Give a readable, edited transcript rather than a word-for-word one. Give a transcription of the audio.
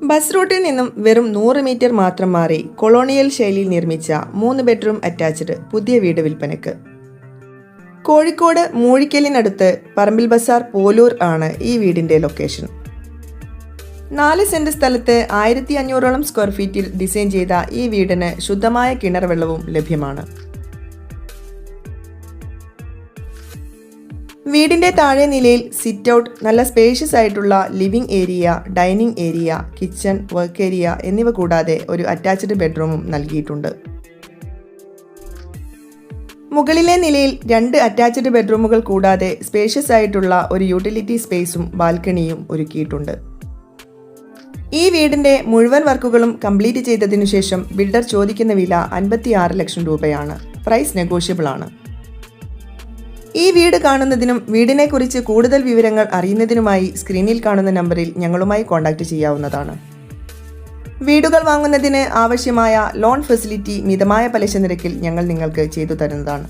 Bus റൂട്ടിൽ നിന്നും വെറും 100 മീറ്റർ മാത്രം മാറി കൊളോണിയൽ ശൈലിയിൽ നിർമ്മിച്ച 3 ബെഡ്റൂം അറ്റാച്ച്ഡ് പുതിയ വീട് വിൽപ്പനയ്ക്ക്. കോഴിക്കോട് മൂഴിക്കലിനടുത്ത് പറമ്പിൽ ബസാർ പോലൂർ ആണ് ഈ വീടിന്റെ ലൊക്കേഷൻ. 4 സെന്റ് സ്ഥലത്ത് 1500ഓളം സ്ക്വയർ ഫീറ്റിൽ ഡിസൈൻ ചെയ്ത ഈ വീടിന് ശുദ്ധമായ കിണർ വെള്ളവും ലഭ്യമാണ്. വീടിന്റെ താഴെ നിലയിൽ സിറ്റ് ഔട്ട്, നല്ല സ്പേഷ്യസ് ആയിട്ടുള്ള living area, dining area, kitchen, work area എന്നിവ കൂടാതെ ഒരു അറ്റാച്ച്ഡ് ബെഡ്റൂമും നൽകിയിട്ടുണ്ട്. മുകളിലെ നിലയിൽ 2 അറ്റാച്ച്ഡ് ബെഡ്റൂമുകൾ കൂടാതെ സ്പേഷ്യസ് ആയിട്ടുള്ള ഒരു യൂട്ടിലിറ്റി സ്പേസും ബാൽക്കണിയും ഒരുക്കിയിട്ടുണ്ട്. ഈ വീടിന്റെ മുഴുവൻ വർക്കുകളും കംപ്ലീറ്റ് ചെയ്തതിനു ശേഷം ബിൽഡർ ചോദിക്കുന്ന വില 56 ലക്ഷം രൂപയാണ്. പ്രൈസ് നെഗോഷ്യബിൾ ആണ്. ഈ വീട് കാണുന്നതിനും വീടിനെക്കുറിച്ച് കൂടുതൽ വിവരങ്ങൾ അറിയുന്നതിനുമായി സ്ക്രീനിൽ കാണുന്ന നമ്പറിൽ ഞങ്ങളുമായി കോൺടാക്റ്റ് ചെയ്യാവുന്നതാണ്. വീടുകൾ വാങ്ങുന്നതിന് ആവശ്യമായ ലോൺ ഫെസിലിറ്റി മിതമായ പലിശ നിരക്കിൽ ഞങ്ങൾ നിങ്ങൾക്ക് ചെയ്തു തരുന്നതാണ്.